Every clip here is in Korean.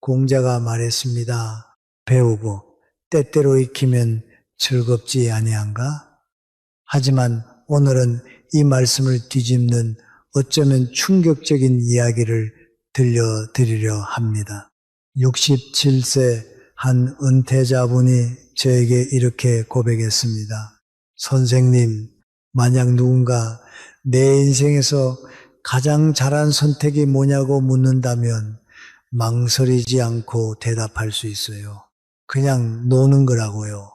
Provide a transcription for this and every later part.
공자가 말했습니다. 배우고 때때로 익히면 즐겁지 아니한가? 하지만 오늘은 이 말씀을 뒤집는 어쩌면 충격적인 이야기를 들려드리려 합니다. 67세 한 은퇴자분이 저에게 이렇게 고백했습니다. 선생님, 만약 누군가 내 인생에서 가장 잘한 선택이 뭐냐고 묻는다면 망설이지 않고 대답할 수 있어요. 그냥 노는 거라고요.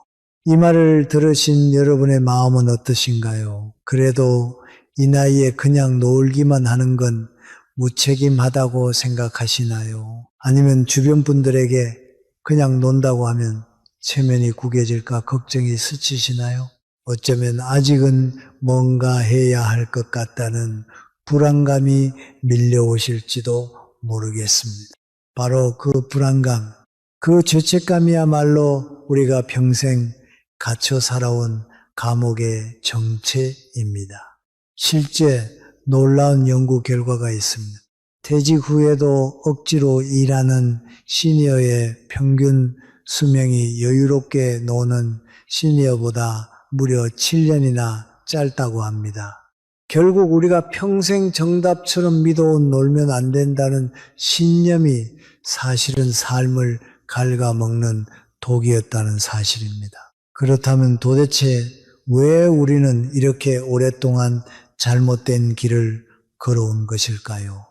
이 말을 들으신 여러분의 마음은 어떠신가요? 그래도 이 나이에 그냥 놀기만 하는 건 무책임하다고 생각하시나요? 아니면 주변 분들에게 그냥 논다고 하면 체면이 구겨질까 걱정이 스치시나요? 어쩌면 아직은 뭔가 해야 할 것 같다는 불안감이 밀려오실지도 모르겠습니다. 바로 그 불안감, 그 죄책감이야말로 우리가 평생 갇혀 살아온 감옥의 정체입니다. 실제 놀라운 연구 결과가 있습니다. 퇴직 후에도 억지로 일하는 시니어의 평균 수명이 여유롭게 노는 시니어보다 무려 7년이나 짧다고 합니다. 결국 우리가 평생 정답처럼 믿어온 놀면 안 된다는 신념이 사실은 삶을 갉아먹는 독이었다는 사실입니다. 그렇다면 도대체 왜 우리는 이렇게 오랫동안 잘못된 길을 걸어온 것일까요?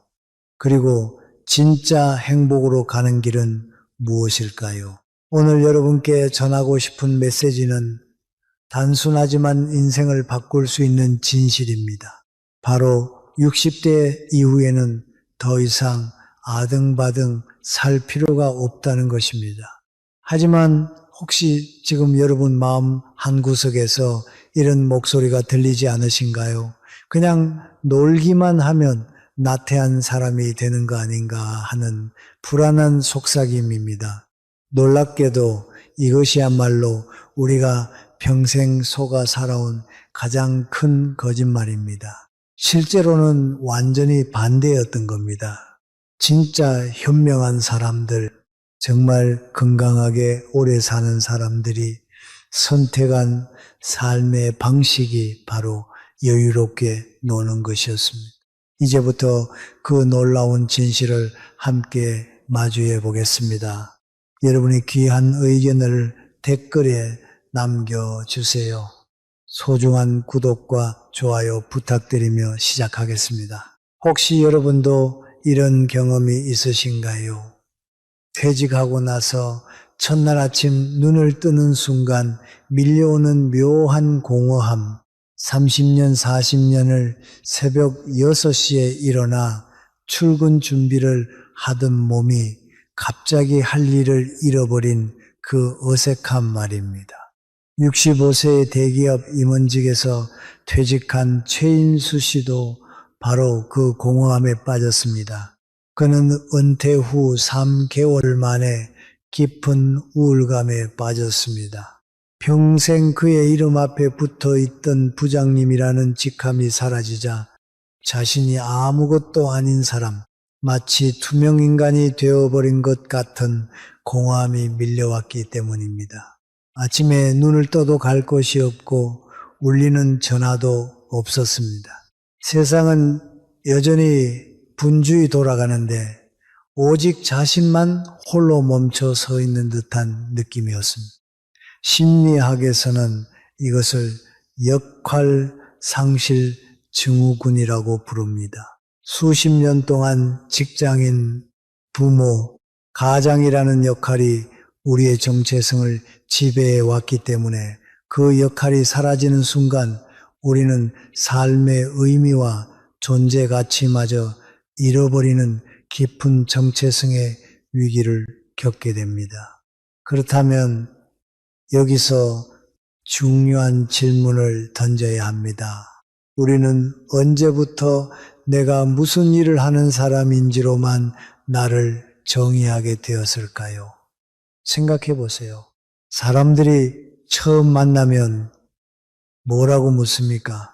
그리고 진짜 행복으로 가는 길은 무엇일까요? 오늘 여러분께 전하고 싶은 메시지는 단순하지만 인생을 바꿀 수 있는 진실입니다. 바로 60대 이후에는 더 이상 아등바등 살 필요가 없다는 것입니다. 하지만 혹시 지금 여러분 마음 한구석에서 이런 목소리가 들리지 않으신가요? 그냥 놀기만 하면 나태한 사람이 되는 거 아닌가 하는 불안한 속삭임입니다. 놀랍게도 이것이야말로 우리가 평생 속아 살아온 가장 큰 거짓말입니다. 실제로는 완전히 반대였던 겁니다. 진짜 현명한 사람들, 정말 건강하게 오래 사는 사람들이 선택한 삶의 방식이 바로 여유롭게 노는 것이었습니다. 이제부터 그 놀라운 진실을 함께 마주해 보겠습니다. 여러분의 귀한 의견을 댓글에 남겨주세요. 소중한 구독과 좋아요 부탁드리며 시작하겠습니다. 혹시 여러분도 이런 경험이 있으신가요? 퇴직하고 나서 첫날 아침 눈을 뜨는 순간 밀려오는 묘한 공허함, 30년, 40년을 새벽 6시에 일어나 출근 준비를 하던 몸이 갑자기 할 일을 잃어버린 그 어색함 말입니다. 65세의 대기업 임원직에서 퇴직한 최인수 씨도 바로 그 공허함에 빠졌습니다. 그는 은퇴 후 3개월 만에 깊은 우울감에 빠졌습니다. 평생 그의 이름 앞에 붙어 있던 부장님이라는 직함이 사라지자 자신이 아무것도 아닌 사람, 마치 투명인간이 되어버린 것 같은 공허함이 밀려왔기 때문입니다. 아침에 눈을 떠도 갈 곳이 없고 울리는 전화도 없었습니다. 세상은 여전히 분주히 돌아가는데 오직 자신만 홀로 멈춰 서 있는 듯한 느낌이었습니다. 심리학에서는 이것을 역할 상실 증후군이라고 부릅니다. 수십 년 동안 직장인, 부모, 가장이라는 역할이 우리의 정체성을 지배해 왔기 때문에 그 역할이 사라지는 순간 우리는 삶의 의미와 존재 가치마저 잃어버리는 깊은 정체성의 위기를 겪게 됩니다. 그렇다면 여기서 중요한 질문을 던져야 합니다. 우리는 언제부터 내가 무슨 일을 하는 사람인지로만 나를 정의하게 되었을까요? 생각해 보세요. 사람들이 처음 만나면 뭐라고 묻습니까?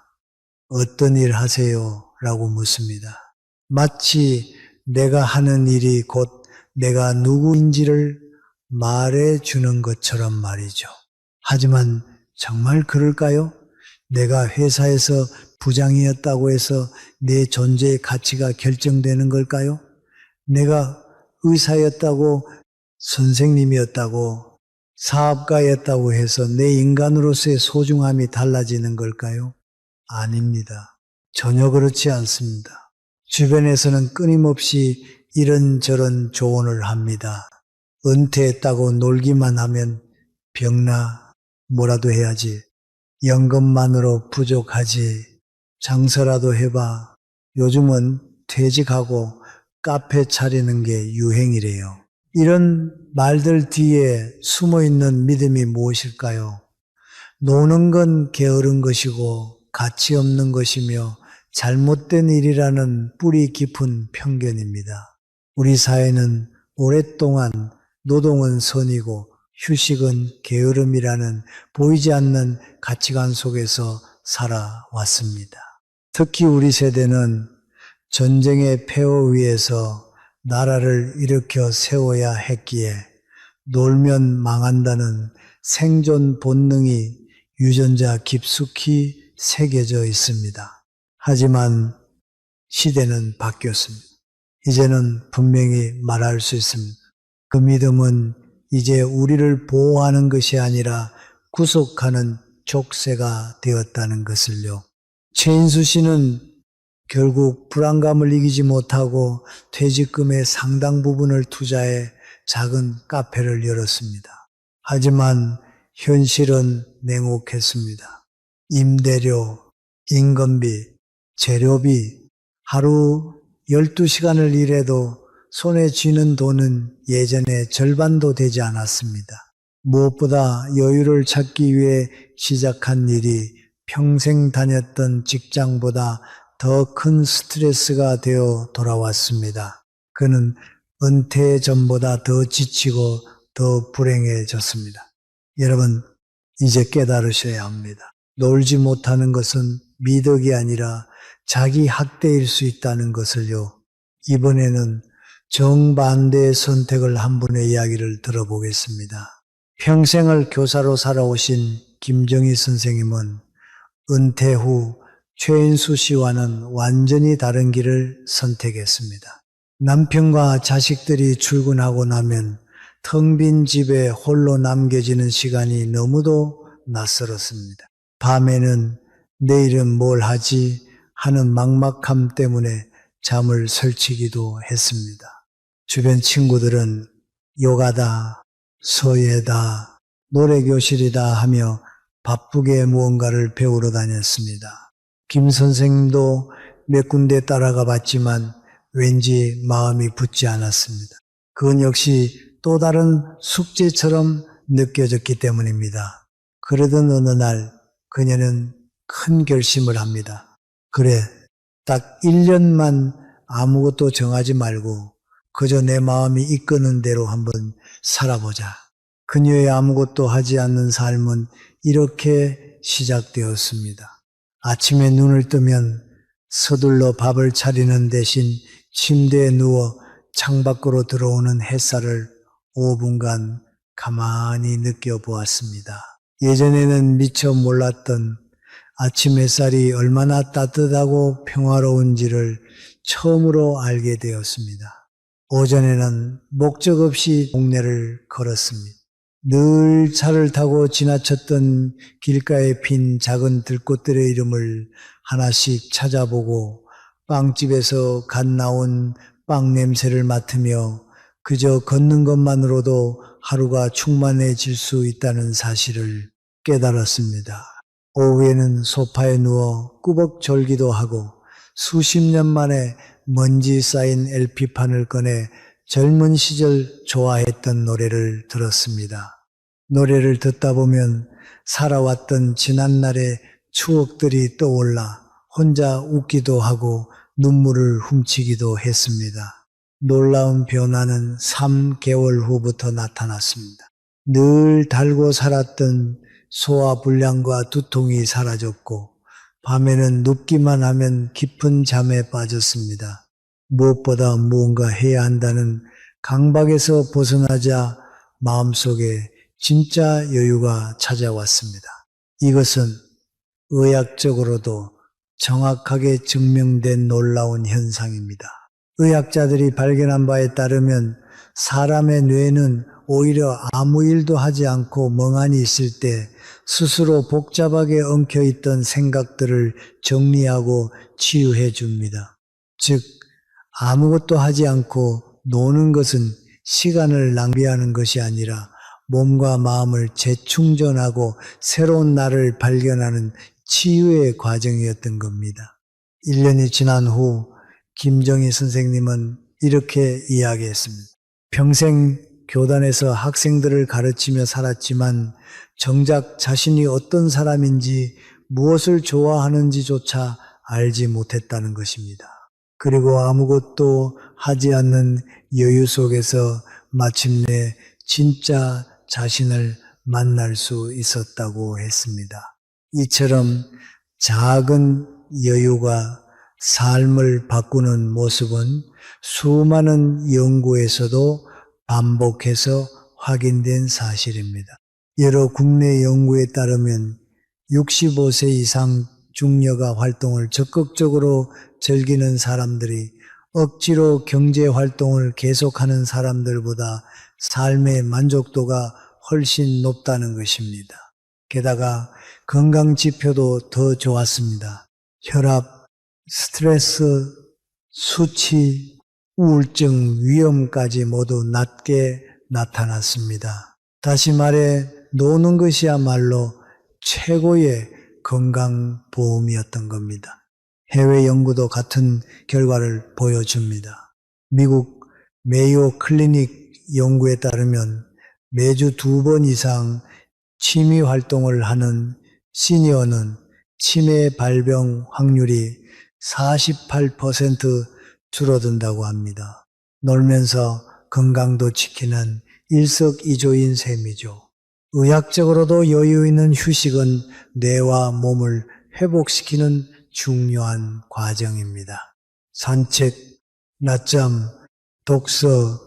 어떤 일 하세요? 라고 묻습니다. 마치 내가 하는 일이 곧 내가 누구인지를 말해 주는 것처럼 말이죠. 하지만 정말 그럴까요? 내가 회사에서 부장이었다고 해서 내 존재의 가치가 결정되는 걸까요? 내가 의사였다고, 선생님이었다고, 사업가였다고 해서 내 인간으로서의 소중함이 달라지는 걸까요? 아닙니다. 전혀 그렇지 않습니다. 주변에서는 끊임없이 이런저런 조언을 합니다. 은퇴했다고 놀기만 하면 병나, 뭐라도 해야지. 연금만으로 부족하지. 장사라도 해봐. 요즘은 퇴직하고 카페 차리는 게 유행이래요. 이런 말들 뒤에 숨어 있는 믿음이 무엇일까요? 노는 건 게으른 것이고 가치 없는 것이며 잘못된 일이라는 뿌리 깊은 편견입니다. 우리 사회는 오랫동안 노동은 선이고 휴식은 게으름이라는 보이지 않는 가치관 속에서 살아왔습니다. 특히 우리 세대는 전쟁의 폐허 위에서 나라를 일으켜 세워야 했기에 놀면 망한다는 생존 본능이 유전자 깊숙이 새겨져 있습니다. 하지만 시대는 바뀌었습니다. 이제는 분명히 말할 수 있습니다. 그 믿음은 이제 우리를 보호하는 것이 아니라 구속하는 족쇄가 되었다는 것을요. 최인수 씨는 결국 불안감을 이기지 못하고 퇴직금의 상당 부분을 투자해 작은 카페를 열었습니다. 하지만 현실은 냉혹했습니다. 임대료, 인건비, 재료비, 하루 12시간을 일해도 손에 쥐는 돈은 예전에 절반도 되지 않았습니다. 무엇보다 여유를 찾기 위해 시작한 일이 평생 다녔던 직장보다 더 큰 스트레스가 되어 돌아왔습니다. 그는 은퇴 전보다 더 지치고 더 불행해졌습니다. 여러분, 이제 깨달으셔야 합니다. 놀지 못하는 것은 미덕이 아니라 자기 학대일 수 있다는 것을요. 이번에는 정반대의 선택을 한 분의 이야기를 들어보겠습니다. 평생을 교사로 살아오신 김정희 선생님은 은퇴 후 최인수 씨와는 완전히 다른 길을 선택했습니다. 남편과 자식들이 출근하고 나면 텅 빈 집에 홀로 남겨지는 시간이 너무도 낯설었습니다. 밤에는 내일은 뭘 하지 하는 막막함 때문에 잠을 설치기도 했습니다. 주변 친구들은 요가다, 서예다, 노래교실이다 하며 바쁘게 무언가를 배우러 다녔습니다. 김 선생도 몇 군데 따라가 봤지만 왠지 마음이 붙지 않았습니다. 그건 역시 또 다른 숙제처럼 느껴졌기 때문입니다. 그러던 어느 날 그녀는 큰 결심을 합니다. 그래, 딱 1년만 아무것도 정하지 말고 그저 내 마음이 이끄는 대로 한번 살아보자. 그녀의 아무것도 하지 않는 삶은 이렇게 시작되었습니다. 아침에 눈을 뜨면 서둘러 밥을 차리는 대신 침대에 누워 창밖으로 들어오는 햇살을 5분간 가만히 느껴보았습니다. 예전에는 미처 몰랐던 아침 햇살이 얼마나 따뜻하고 평화로운지를 처음으로 알게 되었습니다. 오전에는 목적 없이 동네를 걸었습니다. 늘 차를 타고 지나쳤던 길가에 핀 작은 들꽃들의 이름을 하나씩 찾아보고 빵집에서 갓 나온 빵 냄새를 맡으며 그저 걷는 것만으로도 하루가 충만해질 수 있다는 사실을 깨달았습니다. 오후에는 소파에 누워 꾸벅졸기도 하고 수십 년 만에 먼지 쌓인 LP판을 꺼내 젊은 시절 좋아했던 노래를 들었습니다. 노래를 듣다 보면 살아왔던 지난날의 추억들이 떠올라 혼자 웃기도 하고 눈물을 훔치기도 했습니다. 놀라운 변화는 3개월 후부터 나타났습니다. 늘 달고 살았던 소화불량과 두통이 사라졌고 밤에는 눕기만 하면 깊은 잠에 빠졌습니다. 무엇보다 무언가 해야 한다는 강박에서 벗어나자 마음속에 진짜 여유가 찾아왔습니다. 이것은 의학적으로도 정확하게 증명된 놀라운 현상입니다. 의학자들이 발견한 바에 따르면 사람의 뇌는 오히려 아무 일도 하지 않고 멍하니 있을 때 스스로 복잡하게 엉켜있던 생각들을 정리하고 치유해 줍니다. 즉, 아무것도 하지 않고 노는 것은 시간을 낭비하는 것이 아니라 몸과 마음을 재충전하고 새로운 나를 발견하는 치유의 과정이었던 겁니다. 1년이 지난 후 김정희 선생님은 이렇게 이야기했습니다. 평생 교단에서 학생들을 가르치며 살았지만 정작 자신이 어떤 사람인지 무엇을 좋아하는지조차 알지 못했다는 것입니다. 그리고 아무것도 하지 않는 여유 속에서 마침내 진짜 자신을 만날 수 있었다고 했습니다. 이처럼 작은 여유가 삶을 바꾸는 모습은 수많은 연구에서도 반복해서 확인된 사실입니다. 여러 국내 연구에 따르면 65세 이상 중여가 활동을 적극적으로 즐기는 사람들이 억지로 경제 활동을 계속하는 사람들보다 삶의 만족도가 훨씬 높다는 것입니다. 게다가 건강 지표도 더 좋았습니다. 혈압, 스트레스, 수치, 우울증 위험까지 모두 낮게 나타났습니다. 다시 말해 노는 것이야말로 최고의 건강보험이었던 겁니다. 해외 연구도 같은 결과를 보여줍니다. 미국 메이오 클리닉 연구에 따르면 매주 2번 이상 취미 활동을 하는 시니어는 치매 발병 확률이 48% 줄어든다고 합니다. 놀면서 건강도 지키는 일석이조인 셈이죠. 의학적으로도 여유 있는 휴식은 뇌와 몸을 회복시키는 중요한 과정입니다. 산책, 낮잠, 독서,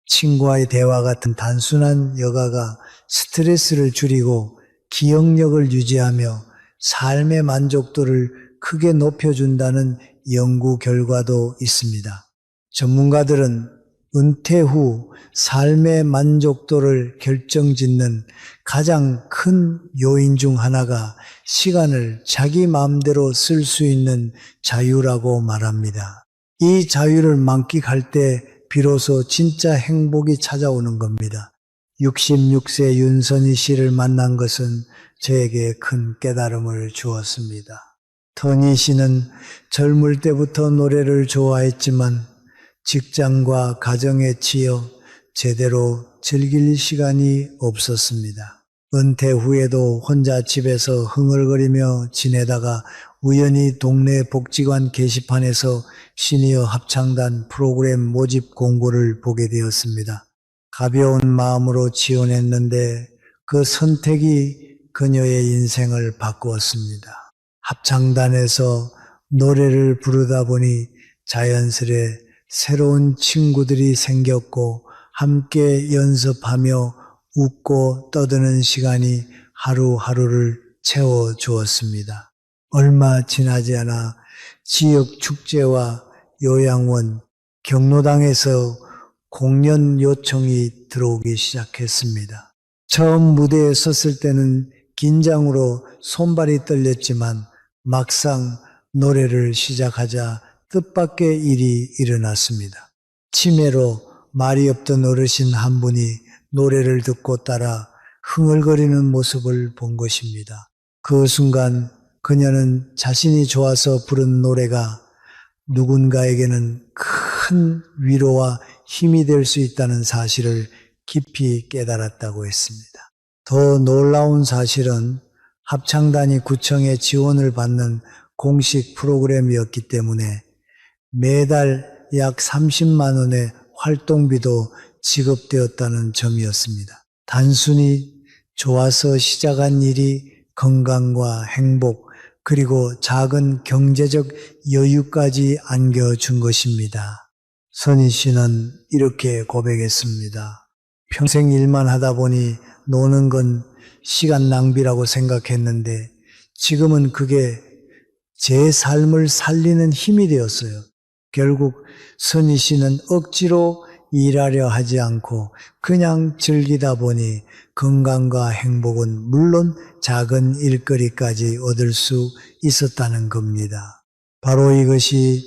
친구와의 대화 같은 단순한 여가가 스트레스를 줄이고 기억력을 유지하며 삶의 만족도를 크게 높여준다는 연구 결과도 있습니다. 전문가들은 은퇴 후 삶의 만족도를 결정짓는 가장 큰 요인 중 하나가 시간을 자기 마음대로 쓸 수 있는 자유라고 말합니다. 이 자유를 만끽할 때 비로소 진짜 행복이 찾아오는 겁니다. 66세 윤선희 씨를 만난 것은 저에게 큰 깨달음을 주었습니다. 터니 씨는 젊을 때부터 노래를 좋아했지만 직장과 가정에 치여 제대로 즐길 시간이 없었습니다. 은퇴 후에도 혼자 집에서 흥얼거리며 지내다가 우연히 동네 복지관 게시판에서 시니어 합창단 프로그램 모집 공고를 보게 되었습니다. 가벼운 마음으로 지원했는데 그 선택이 그녀의 인생을 바꾸었습니다. 합창단에서 노래를 부르다 보니 자연스레 새로운 친구들이 생겼고 함께 연습하며 웃고 떠드는 시간이 하루하루를 채워주었습니다. 얼마 지나지 않아 지역 축제와 요양원, 경로당에서 공연 요청이 들어오기 시작했습니다. 처음 무대에 섰을 때는 긴장으로 손발이 떨렸지만 막상 노래를 시작하자 뜻밖의 일이 일어났습니다. 치매로 말이 없던 어르신 한 분이 노래를 듣고 따라 흥얼거리는 모습을 본 것입니다. 그 순간 그녀는 자신이 좋아서 부른 노래가 누군가에게는 큰 위로와 힘이 될 수 있다는 사실을 깊이 깨달았다고 했습니다. 더 놀라운 사실은 합창단이 구청의 지원을 받는 공식 프로그램이었기 때문에 매달 약 30만 원의 활동비도 지급되었다는 점이었습니다. 단순히 좋아서 시작한 일이 건강과 행복 그리고 작은 경제적 여유까지 안겨준 것입니다. 선희 씨는 이렇게 고백했습니다. 평생 일만 하다 보니 노는 건 시간 낭비라고 생각했는데 지금은 그게 제 삶을 살리는 힘이 되었어요. 결국 선희 씨는 억지로 일하려 하지 않고 그냥 즐기다 보니 건강과 행복은 물론 작은 일거리까지 얻을 수 있었다는 겁니다. 바로 이것이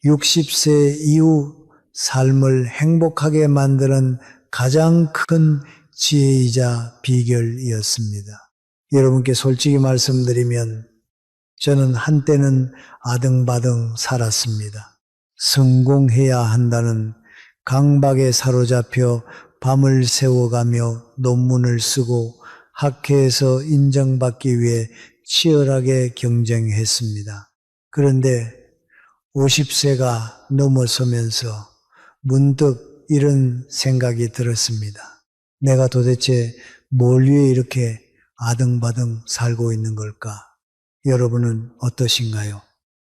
60세 이후 삶을 행복하게 만드는 가장 큰 지혜이자 비결이었습니다. 여러분께 솔직히 말씀드리면 저는 한때는 아등바등 살았습니다. 성공해야 한다는 강박에 사로잡혀 밤을 새워가며 논문을 쓰고 학회에서 인정받기 위해 치열하게 경쟁했습니다. 그런데 50세가 넘어서면서 문득 이런 생각이 들었습니다. 내가 도대체 뭘 위해 이렇게 아등바등 살고 있는 걸까? 여러분은 어떠신가요?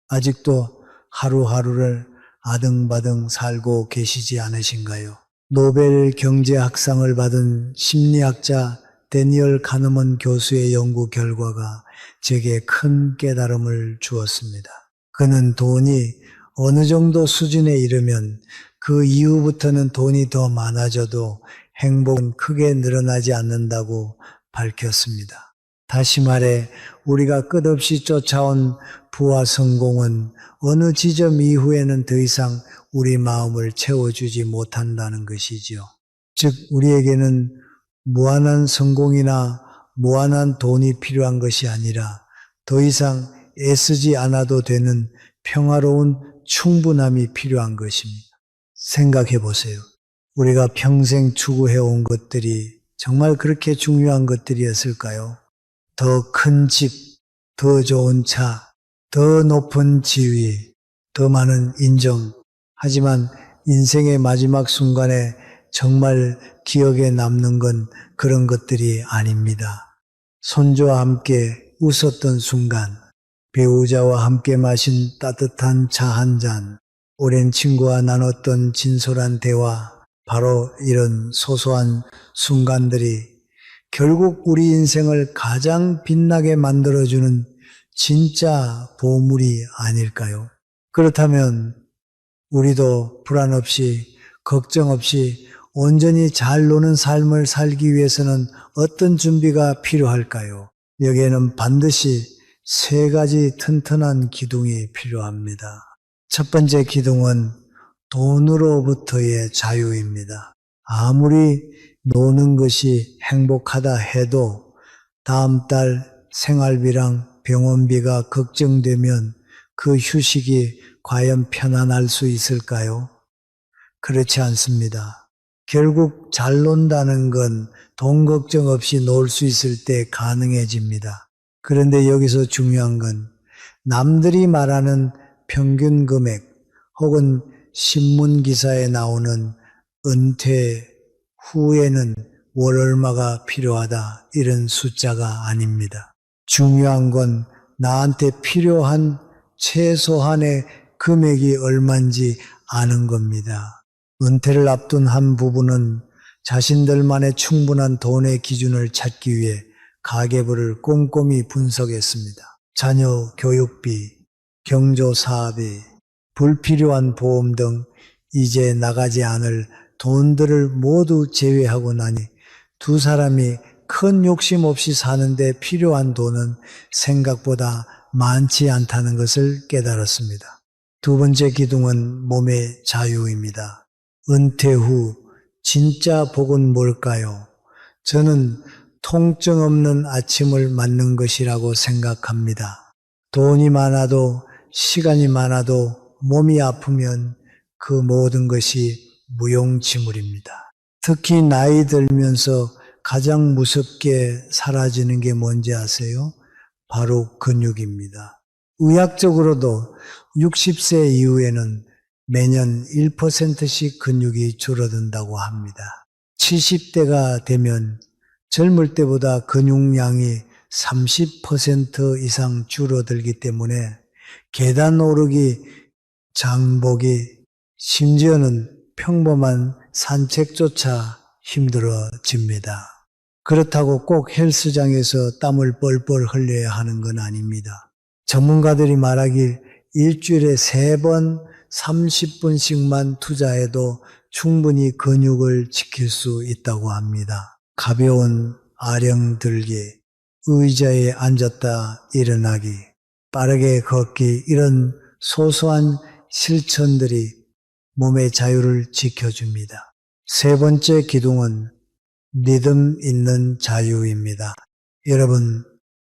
아직도 하루하루를 아등바등 살고 계시지 않으신가요? 노벨 경제학상을 받은 심리학자 데니얼 카너먼 교수의 연구 결과가 제게 큰 깨달음을 주었습니다. 그는 돈이 어느 정도 수준에 이르면 그 이후부터는 돈이 더 많아져도 행복은 크게 늘어나지 않는다고 밝혔습니다. 다시 말해 우리가 끝없이 쫓아온 부와 성공은 어느 지점 이후에는 더 이상 우리 마음을 채워주지 못한다는 것이지요. 즉 우리에게는 무한한 성공이나 무한한 돈이 필요한 것이 아니라 더 이상 애쓰지 않아도 되는 평화로운 충분함이 필요한 것입니다. 생각해 보세요. 우리가 평생 추구해온 것들이 정말 그렇게 중요한 것들이었을까요? 더 큰 집, 더 좋은 차, 더 높은 지위, 더 많은 인정. 하지만 인생의 마지막 순간에 정말 기억에 남는 건 그런 것들이 아닙니다. 손주와 함께 웃었던 순간, 배우자와 함께 마신 따뜻한 차 한 잔, 오랜 친구와 나눴던 진솔한 대화, 바로 이런 소소한 순간들이 결국 우리 인생을 가장 빛나게 만들어주는 진짜 보물이 아닐까요? 그렇다면 우리도 불안 없이 걱정 없이 온전히 잘 노는 삶을 살기 위해서는 어떤 준비가 필요할까요? 여기에는 반드시 세 가지 튼튼한 기둥이 필요합니다. 첫 번째 기둥은 돈으로부터의 자유입니다. 아무리 노는 것이 행복하다 해도 다음 달 생활비랑 병원비가 걱정되면 그 휴식이 과연 편안할 수 있을까요? 그렇지 않습니다. 결국 잘 논다는 건 돈 걱정 없이 놀 수 있을 때 가능해집니다. 그런데 여기서 중요한 건 남들이 말하는 평균 금액 혹은 신문 기사에 나오는 은퇴 후에는 월 얼마가 필요하다 이런 숫자가 아닙니다. 중요한 건 나한테 필요한 최소한의 금액이 얼마인지 아는 겁니다. 은퇴를 앞둔 한 부부는 자신들만의 충분한 돈의 기준을 찾기 위해 가계부를 꼼꼼히 분석했습니다. 자녀 교육비, 경조사비, 불필요한 보험 등 이제 나가지 않을 돈들을 모두 제외하고 나니 두 사람이 큰 욕심 없이 사는데 필요한 돈은 생각보다 많지 않다는 것을 깨달았습니다. 두 번째 기둥은 몸의 자유입니다. 은퇴 후 진짜 복은 뭘까요? 저는 통증 없는 아침을 맞는 것이라고 생각합니다. 돈이 많아도 시간이 많아도 몸이 아프면 그 모든 것이 무용지물입니다. 특히 나이 들면서 가장 무섭게 사라지는 게 뭔지 아세요? 바로 근육입니다. 의학적으로도 60세 이후에는 매년 1%씩 근육이 줄어든다고 합니다. 70대가 되면 젊을 때보다 근육량이 30% 이상 줄어들기 때문에 계단 오르기, 장보기, 심지어는 평범한 산책조차 힘들어집니다. 그렇다고 꼭 헬스장에서 땀을 뻘뻘 흘려야 하는 건 아닙니다. 전문가들이 말하길 일주일에 3번 30분씩만 투자해도 충분히 근육을 지킬 수 있다고 합니다. 가벼운 아령 들기, 의자에 앉았다 일어나기, 빠르게 걷기, 이런 소소한 실천들이 몸의 자유를 지켜줍니다. 세 번째 기둥은 리듬 있는 자유입니다. 여러분,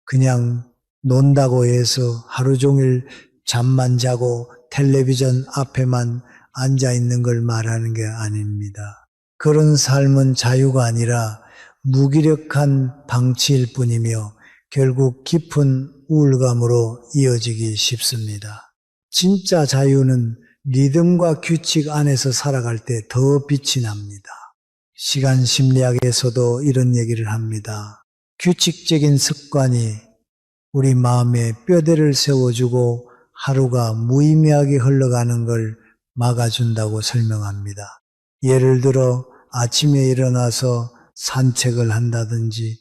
그냥 논다고 해서 하루 종일 잠만 자고 텔레비전 앞에만 앉아 있는 걸 말하는 게 아닙니다. 그런 삶은 자유가 아니라 무기력한 방치일 뿐이며 결국 깊은 우울감으로 이어지기 쉽습니다. 진짜 자유는 리듬과 규칙 안에서 살아갈 때 더 빛이 납니다. 시간 심리학에서도 이런 얘기를 합니다. 규칙적인 습관이 우리 마음에 뼈대를 세워주고 하루가 무의미하게 흘러가는 걸 막아준다고 설명합니다. 예를 들어 아침에 일어나서 산책을 한다든지,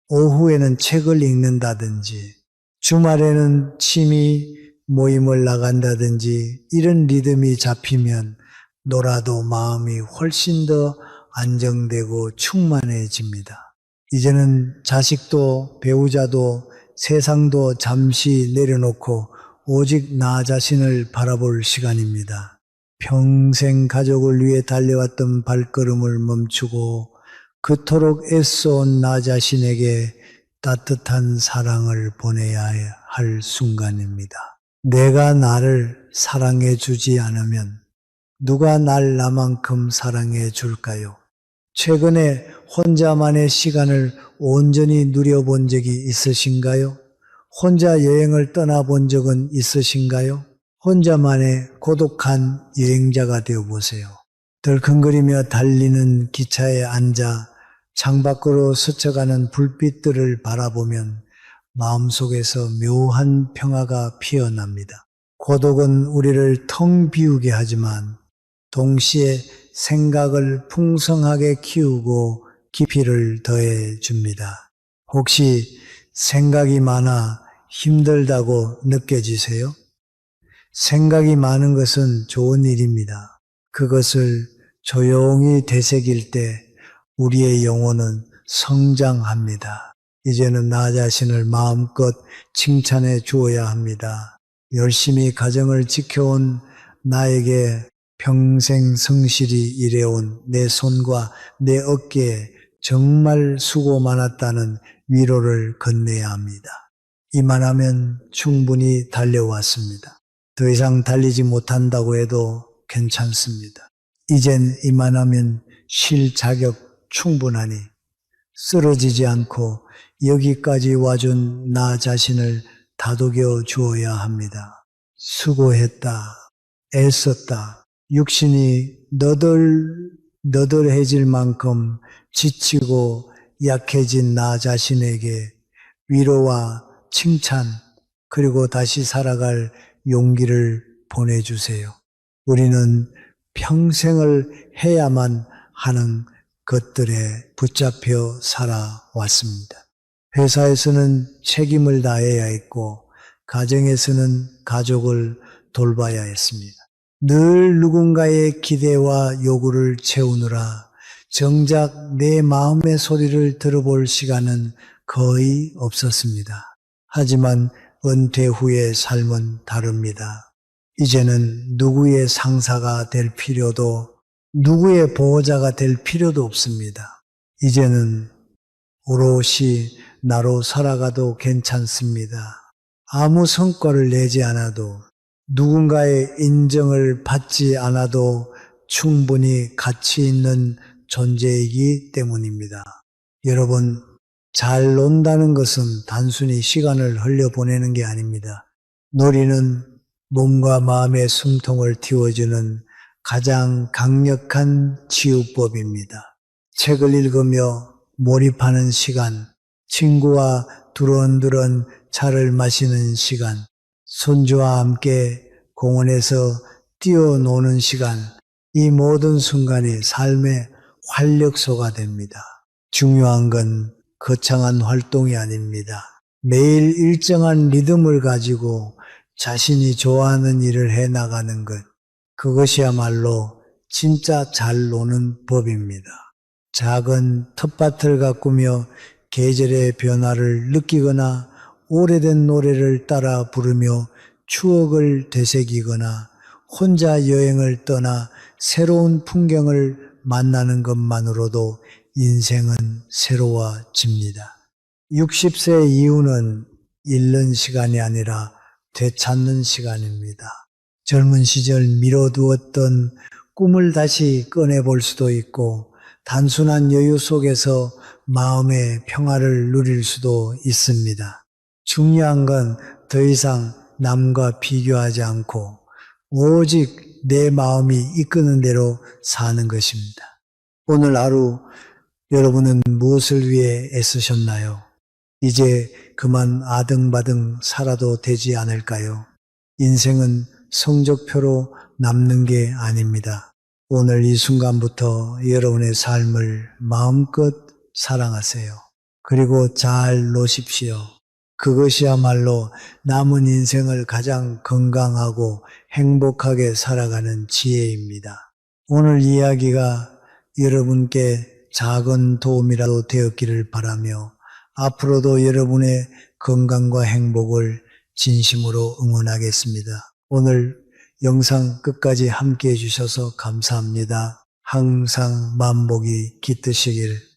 오후에는 책을 읽는다든지, 주말에는 취미 모임을 나간다든지, 이런 리듬이 잡히면 놀아도 마음이 훨씬 더 안정되고 충만해집니다. 이제는 자식도 배우자도 세상도 잠시 내려놓고 오직 나 자신을 바라볼 시간입니다. 평생 가족을 위해 달려왔던 발걸음을 멈추고 그토록 애써온 나 자신에게 따뜻한 사랑을 보내야 할 순간입니다. 내가 나를 사랑해 주지 않으면 누가 날 나만큼 사랑해 줄까요? 최근에 혼자만의 시간을 온전히 누려본 적이 있으신가요? 혼자 여행을 떠나본 적은 있으신가요? 혼자만의 고독한 여행자가 되어보세요. 덜컹거리며 달리는 기차에 앉아 창밖으로 스쳐가는 불빛들을 바라보면 마음속에서 묘한 평화가 피어납니다. 고독은 우리를 텅 비우게 하지만 동시에 생각을 풍성하게 키우고 깊이를 더해 줍니다. 혹시 생각이 많아 힘들다고 느껴지세요? 생각이 많은 것은 좋은 일입니다. 그것을 조용히 되새길 때 우리의 영혼은 성장합니다. 이제는 나 자신을 마음껏 칭찬해 주어야 합니다. 열심히 가정을 지켜온 나에게 평생 성실히 일해온 내 손과 내 어깨에 정말 수고 많았다는 위로를 건네야 합니다. 이만하면 충분히 달려왔습니다. 더 이상 달리지 못한다고 해도 괜찮습니다. 이젠 이만하면 쉴 자격 충분하니 쓰러지지 않고 여기까지 와준 나 자신을 다독여 주어야 합니다. 수고했다, 애썼다. 육신이 너덜해질 만큼 지치고 약해진 나 자신에게 위로와 칭찬, 그리고 다시 살아갈 용기를 보내주세요. 우리는 평생을 해야만 하는 것들에 붙잡혀 살아왔습니다. 회사에서는 책임을 다해야 했고, 가정에서는 가족을 돌봐야 했습니다. 늘 누군가의 기대와 요구를 채우느라 정작 내 마음의 소리를 들어볼 시간은 거의 없었습니다. 하지만 은퇴 후의 삶은 다릅니다. 이제는 누구의 상사가 될 필요도, 누구의 보호자가 될 필요도 없습니다. 이제는 오롯이 나로 살아가도 괜찮습니다. 아무 성과를 내지 않아도, 누군가의 인정을 받지 않아도 충분히 가치 있는 존재이기 때문입니다. 여러분, 잘 논다는 것은 단순히 시간을 흘려보내는 게 아닙니다. 놀이는 몸과 마음의 숨통을 틔워주는 가장 강력한 치유법입니다. 책을 읽으며 몰입하는 시간, 친구와 두런두런 차를 마시는 시간, 손주와 함께 공원에서 뛰어노는 시간, 이 모든 순간이 삶의 활력소가 됩니다. 중요한 건 거창한 활동이 아닙니다. 매일 일정한 리듬을 가지고 자신이 좋아하는 일을 해 나가는 것, 그것이야말로 진짜 잘 노는 법입니다. 작은 텃밭을 가꾸며 계절의 변화를 느끼거나 오래된 노래를 따라 부르며 추억을 되새기거나 혼자 여행을 떠나 새로운 풍경을 만나는 것만으로도 인생은 새로워집니다. 60세 이후는 잃는 시간이 아니라 되찾는 시간입니다. 젊은 시절 미뤄두었던 꿈을 다시 꺼내볼 수도 있고 단순한 여유 속에서 마음의 평화를 누릴 수도 있습니다. 중요한 건 더 이상 남과 비교하지 않고 오직 내 마음이 이끄는 대로 사는 것입니다. 오늘 하루 여러분은 무엇을 위해 애쓰셨나요? 이제 그만 아등바등 살아도 되지 않을까요? 인생은 성적표로 남는 게 아닙니다. 오늘 이 순간부터 여러분의 삶을 마음껏 사랑하세요. 그리고 잘 노십시오. 그것이야말로 남은 인생을 가장 건강하고 행복하게 살아가는 지혜입니다. 오늘 이야기가 여러분께 작은 도움이라도 되었기를 바라며 앞으로도 여러분의 건강과 행복을 진심으로 응원하겠습니다. 오늘 영상 끝까지 함께 해주셔서 감사합니다. 항상 만복이 깃드시길